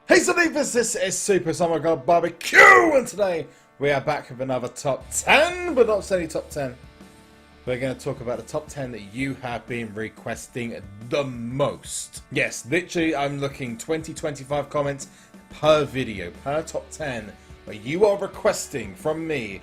Hey Sleepers, this is SuperCard Barbecue, and today we are back with another top 10, but not only top 10. We're going to talk about the top 10 that you have been requesting the most. Yes, literally I'm looking 20-25 comments per video, per top 10, where you are requesting from me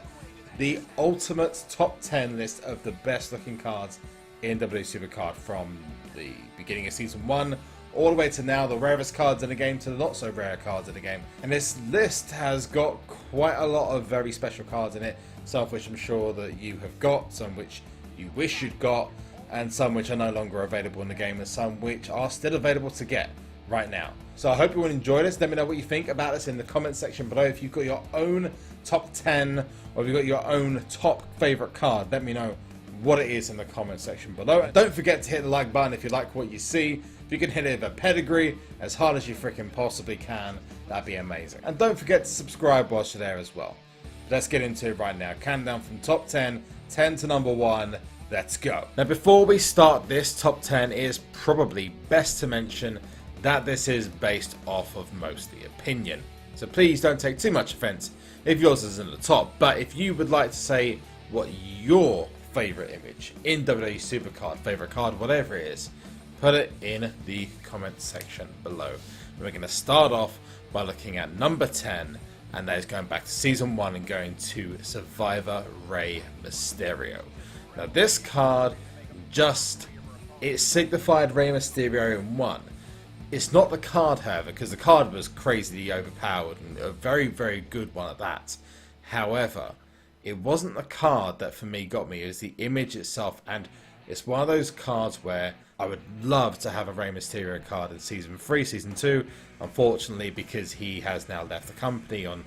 the ultimate top 10 list of the best looking cards in WWE SuperCard from the beginning of Season 1 all the way to now, the rarest cards in the game to the not so rare cards in the game. And this list has got quite a lot of very special cards in it, some of which I'm sure that you have got, some which you wish you'd got, and some which are no longer available in the game, and some which are still available to get right now. So I hope you will enjoy this. Let me know what you think about this in the comment section below. If you've got your own top 10 or if you've got your own top favorite card, let me know what it is in the comment section below. And don't forget to hit the like button if you like what you see. If you can hit it with a pedigree as hard as you freaking possibly can, that'd be amazing. And don't forget to subscribe whilst you're there as well. Let's get into it right now. Countdown from top 10, 10 to number 1. Let's go. Now before we start this top 10, it is probably best to mention that this is based off of mostly opinion. So please don't take too much offense if yours isn't at the top. But if you would like to say what your favorite image in WWE SuperCard, favorite card, whatever it is, put it in the comment section below. And we're going to start off by looking at number 10, and that is going back to Season 1 and going to Survivor Rey Mysterio. Now this card it signified Rey Mysterio in 1. It's not the card, however, because the card was crazily overpowered and a very, very good one at that. However, it wasn't the card that for me got me, it was the image itself, and it's one of those cards where I would love to have a Rey Mysterio card in Season 3, Season 2. Unfortunately, because he has now left the company on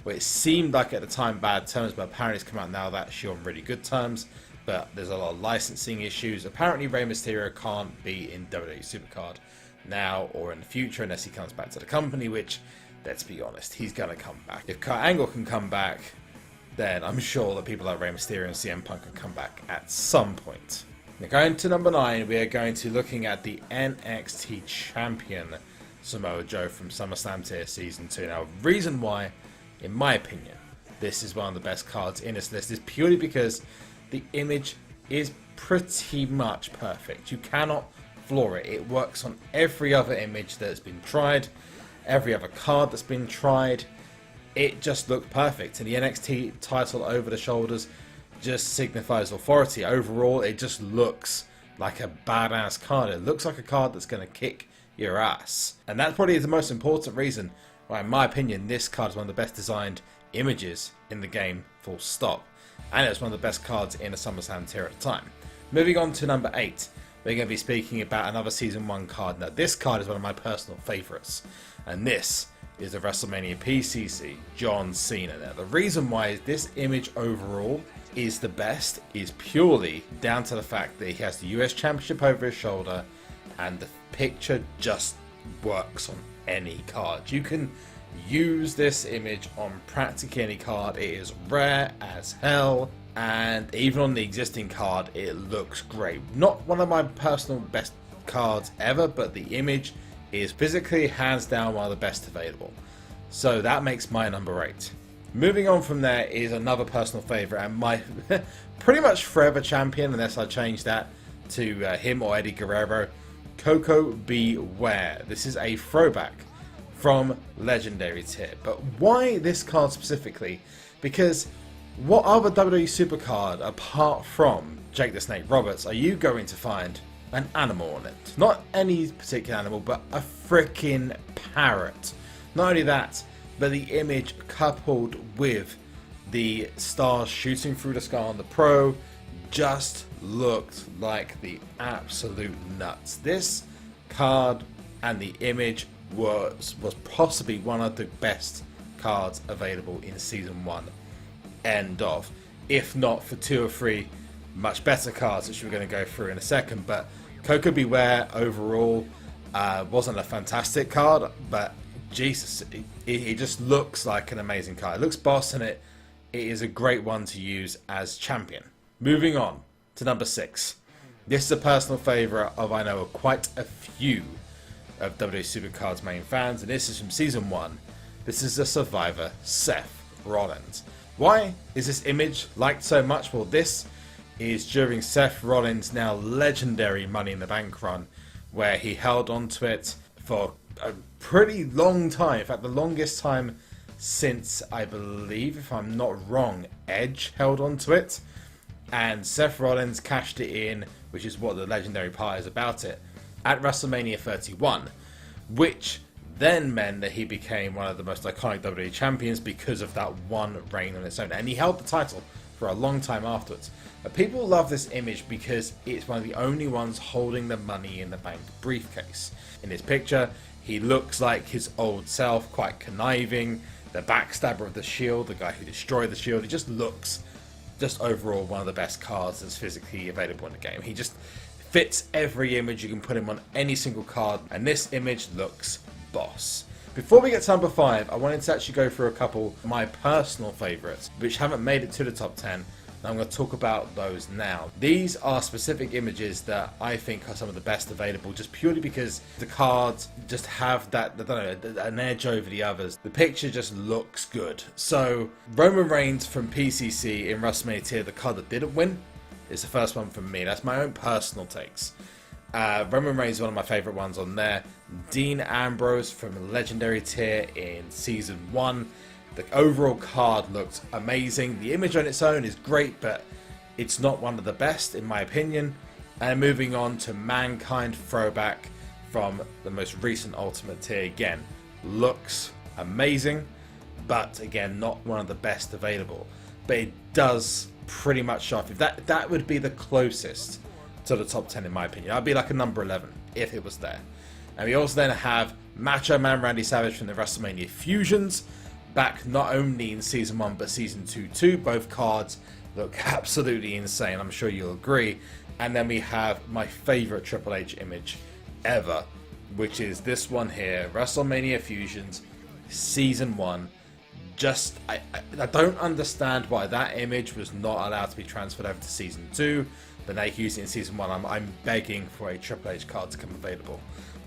what it seemed like at the time bad terms, but apparently it's come out now that actually on really good terms. But there's a lot of licensing issues. Apparently Rey Mysterio can't be in WWE SuperCard now or in the future unless he comes back to the company, which, let's be honest, he's going to come back. If Kurt Angle can come back, then I'm sure that people like Rey Mysterio and CM Punk can come back at some point. Now going to number 9, we are going to looking at the NXT Champion Samoa Joe from SummerSlam Tier Season 2. Now, reason why, in my opinion, this is one of the best cards in this list is purely because the image is pretty much perfect. You cannot flaw it. It works on every other image that's been tried, every other card that's been tried. It just looked perfect, and the NXT title over the shoulders just signifies authority. Overall, it just looks like a badass card. It looks like a card that's going to kick your ass, and that probably is the most important reason why, in my opinion, this card is one of the best designed images in the game, full stop, and it's one of the best cards in a SummerSlam tier at the time. Moving on to number 8, we're going to be speaking about another Season 1 card. Now this card is one of my personal favourites, and this is the WrestleMania PCC John Cena. Now the reason why this image overall is the best is purely down to the fact that he has the US Championship over his shoulder, and the picture just works on any card. You can use this image on practically any card. It is rare as hell, and even on the existing card it looks great. Not one of my personal best cards ever, but the image is physically hands down one of the best available. So that makes my number 8. Moving on from there is another personal favourite and my pretty much forever champion, unless I change that to him or Eddie Guerrero, Coco Beware. This is a throwback from Legendary tier. But why this card specifically? Because what other WWE SuperCard apart from Jake the Snake Roberts are you going to find an animal on it? Not any particular animal, but a freaking parrot. Not only that, but the image coupled with the stars shooting through the sky on the Pro just looked like the absolute nuts. This card and the image was possibly one of the best cards available in Season 1. End of. If not for 2 or 3 much better cards, which we're going to go through in a second. But Coco Beware overall wasn't a fantastic card, but Jesus, it just looks like an amazing card. It looks boss, and it is a great one to use as champion. Moving on to number 6. This is a personal favourite of, I know, quite a few of WWE SuperCard's main fans, and this is from Season 1. This is the Survivor, Seth Rollins. Why is this image liked so much? Well, this is during Seth Rollins' now legendary Money in the Bank run, where he held onto it for a pretty long time. In fact, the longest time since, I believe, if I'm not wrong, Edge held onto it. And Seth Rollins cashed it in, which is what the legendary part is about it, at WrestleMania 31, which then meant that he became one of the most iconic WWE champions because of that one reign on its own. And he held the title for a long time afterwards. But people love this image because it's one of the only ones holding the Money in the Bank briefcase. In this picture, he looks like his old self, quite conniving, the backstabber of the Shield, the guy who destroyed the Shield. He just looks, just overall, one of the best cards that's physically available in the game. He just fits every image. You can put him on any single card, and this image looks boss. Before we get to number 5, I wanted to actually go through a couple of my personal favourites, which haven't made it to the top 10. I'm going to talk about those now. These are specific images that I think are some of the best available, just purely because the cards just have that, I don't know, an edge over the others. The picture just looks good. So, Roman Reigns from PCC in WrestleMania tier, the card that didn't win, is the first one from me. That's my own personal takes. Roman Reigns is one of my favourite ones on there. Dean Ambrose from Legendary tier in Season 1. The overall card looked amazing. The image on its own is great, but it's not one of the best in my opinion. And moving on to Mankind throwback from the most recent Ultimate tier, again, looks amazing, but again, not one of the best available. But it does pretty much show off. If that would be the closest to the top 10 in my opinion. I'd be like a number 11 if it was there. And we also then have Macho Man Randy Savage from the WrestleMania Fusions, back not only in Season 1 but Season 2 too. Both cards look absolutely insane, I'm sure you'll agree. And then we have my favourite Triple H image ever, which is this one here, WrestleMania Fusions Season 1. Just, I don't understand why that image was not allowed to be transferred over to Season 2, but they used it in Season 1. I'm begging for a Triple H card to come available.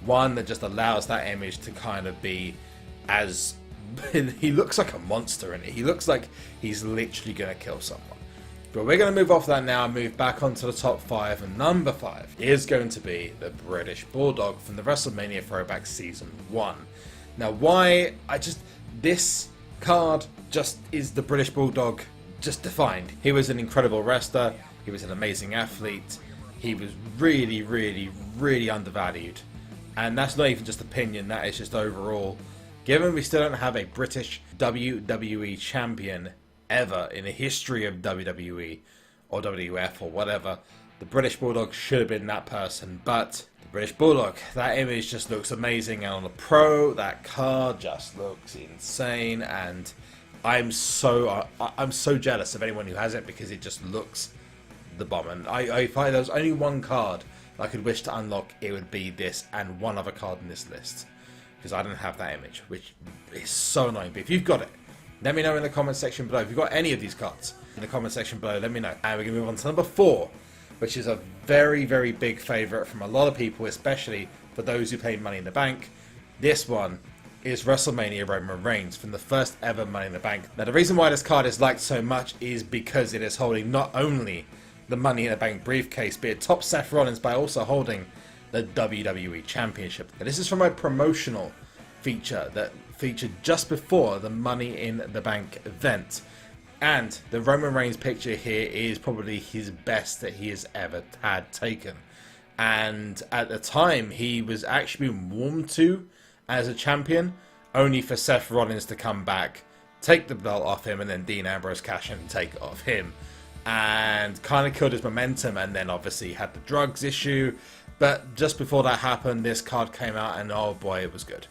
One that just allows that image to kind of be as... he looks like a monster in it. He looks like he's literally going to kill someone. But we're going to move off that now and move back onto the top 5. And number 5 is going to be the British Bulldog from the WrestleMania Throwback Season 1. Now, why? This card just is the British Bulldog just defined. He was an incredible wrestler. He was an amazing athlete. He was really, really, really undervalued. And that's not even just opinion, that is just overall. Given we still don't have a British WWE champion ever in the history of WWE or WWF or whatever, the British Bulldog should have been that person. But the British Bulldog, that image just looks amazing. And on the Pro, that card just looks insane. And I'm so jealous of anyone who has it because it just looks the bomb. And if there was only one card I could wish to unlock, it would be this and one other card in this list. Because I don't have that image, which is so annoying. But if you've got it, let me know in the comment section below. If you've got any of these cards in the comment section below, let me know. And we're going to move on to number 4, which is a very, very big favourite from a lot of people, especially for those who play Money in the Bank. This one is WrestleMania Roman Reigns from the first ever Money in the Bank. Now, the reason why this card is liked so much is because it is holding not only the Money in the Bank briefcase, but it tops Seth Rollins by also holding the WWE Championship. Now, this is from a promotional feature that featured just before the Money in the Bank event. And the Roman Reigns picture here is probably his best that he has ever had taken. And at the time, he was actually being warmed to as a champion, only for Seth Rollins to come back, take the belt off him, and then Dean Ambrose cash in and take it off him. And kind of killed his momentum, and then obviously had the drugs issue. But just before that happened, this card came out, and oh boy, it was good.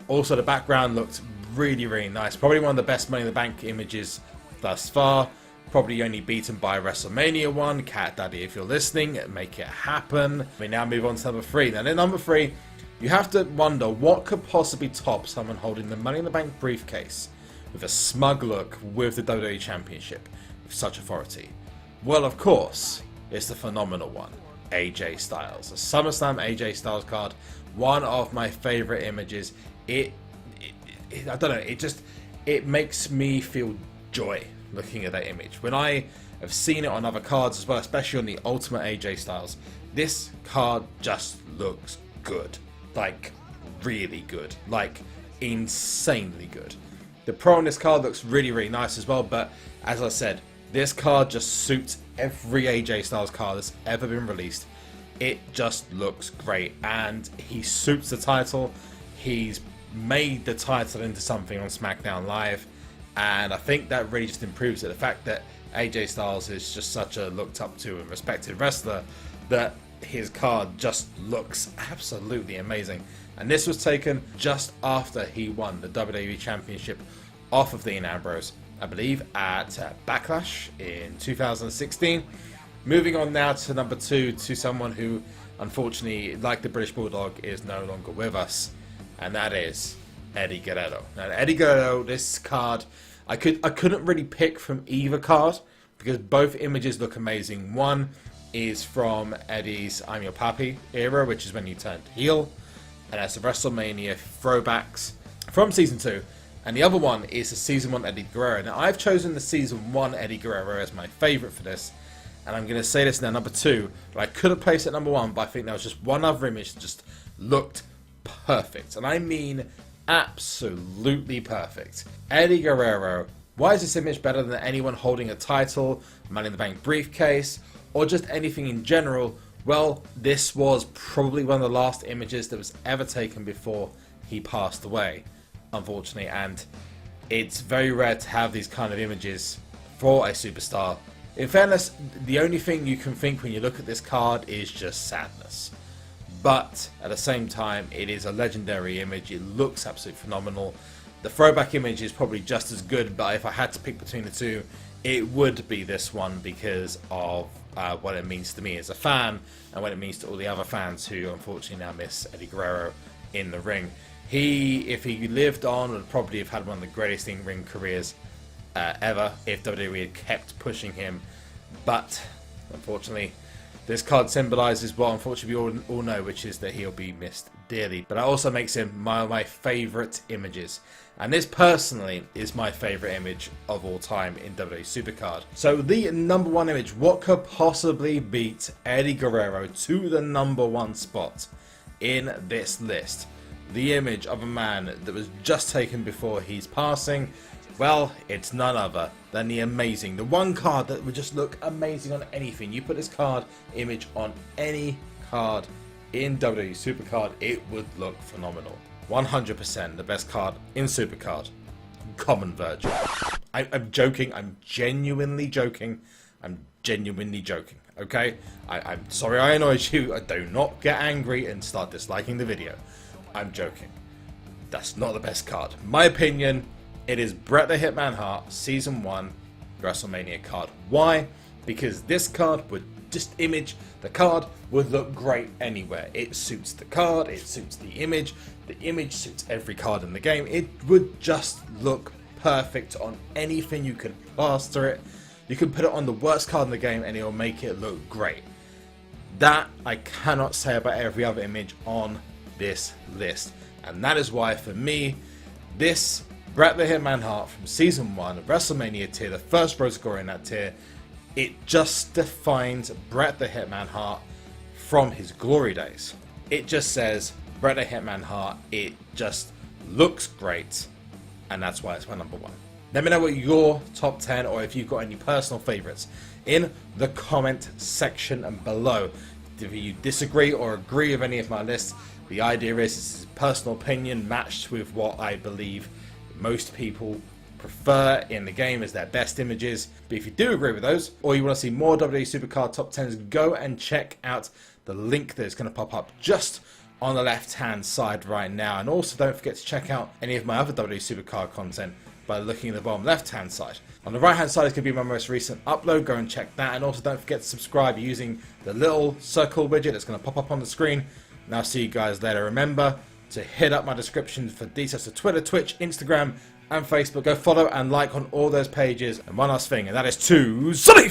Also, the background looked really, really nice. Probably one of the best Money in the Bank images thus far. Probably only beaten by WrestleMania 1. Cat Daddy, if you're listening, make it happen. We now move on to number 3. Now, in number 3, you have to wonder what could possibly top someone holding the Money in the Bank briefcase with a smug look with the WWE Championship with such authority. Well, of course, it's the phenomenal one, AJ Styles. The SummerSlam AJ Styles card one of my favorite images. I don't know, it makes me feel joy looking at that image. When I have seen it on other cards as well, especially on the Ultimate AJ Styles, this card just looks good. Like, really good. Like, insanely good. The pro on this card looks really, really nice as well, but as I said, this card just suits every AJ Styles card that's ever been released. It just looks great, and he suits the title. He's made the title into something on SmackDown Live, and I think that really just improves it. The fact that AJ Styles is just such a looked up to and respected wrestler, that his card just looks absolutely amazing. And this was taken just after he won the WWE Championship off of Dean Ambrose, I believe at Backlash in 2016. Moving on now to number 2, to someone who, unfortunately, like the British Bulldog, is no longer with us, and that is Eddie Guerrero. Now, Eddie Guerrero, this card, I couldn't really pick from either card because both images look amazing. One is from Eddie's I'm Your Papi era, which is when he turned heel, and that's the WrestleMania throwbacks from Season 2. And the other one is the Season 1 Eddie Guerrero. Now, I've chosen the Season 1 Eddie Guerrero as my favourite for this, and I'm going to say this now, number 2, but I could have placed it number 1, but I think there was just one other image that just looked perfect. And I mean absolutely perfect. Eddie Guerrero. Why is this image better than anyone holding a title, Money in the Bank briefcase, or just anything in general? Well, this was probably one of the last images that was ever taken before he passed away, unfortunately, and it's very rare to have these kind of images for a superstar. In fairness, the only thing you can think when you look at this card is just sadness. But at the same time, it is a legendary image. It looks absolutely phenomenal. The throwback image is probably just as good, but if I had to pick between the two, it would be this one because of what it means to me as a fan and what it means to all the other fans who unfortunately now miss Eddie Guerrero in the ring. If he lived on, would probably have had one of the greatest in-ring careers ever if WWE had kept pushing him. But unfortunately, this card symbolises what unfortunately we all know, which is that he'll be missed dearly. But that also makes him one of my favourite images. And this personally is my favourite image of all time in WWE SuperCard. So the number 1 image, what could possibly beat Eddie Guerrero to the number 1 spot in this list? The image of a man that was just taken before his passing. Well, it's none other than the amazing, the one card that would just look amazing on anything. You put this card image on any card in WWE SuperCard, it would look phenomenal. 100% the best card in SuperCard. Common Virgin. I'm joking. I'm genuinely joking. Okay? I'm sorry I annoyed you. Do not get angry and start disliking the video. I'm joking. That's not the best card. My opinion, it is Bret the Hitman Hart Season 1 WrestleMania card. Why? Because this card would just image, the card would look great anywhere. It suits the card, it suits the image suits every card in the game. It would just look perfect on anything. You could plaster it, you could put it on the worst card in the game and it will make it look great. That I cannot say about every other image on this list, and that is why for me, this Bret the Hitman Hart from Season 1 of WrestleMania tier, the first pro scorer in that tier, it just defines Bret the Hitman Hart from his glory days. It just says Bret the Hitman Hart, it just looks great, and that's why it's my number 1. Let me know what your top 10, or if you've got any personal favourites, in the comment section and below. If you disagree or agree with any of my lists, the idea is this is personal opinion matched with what I believe most people prefer in the game as their best images. But if you do agree with those, or you want to see more WWE SuperCard top 10s, go and check out the link that is going to pop up just on the left hand side right now. And also don't forget to check out any of my other WWE SuperCard content by looking at the bottom left hand side. On the right hand side is going to be my most recent upload. Go and check that, and also don't forget to subscribe using the little circle widget that's going to pop up on the screen. And I'll see you guys later. Remember to hit up my description for details to Twitter, Twitch, Instagram and Facebook. Go follow and like on all those pages. And one last thing, and that is to sleep!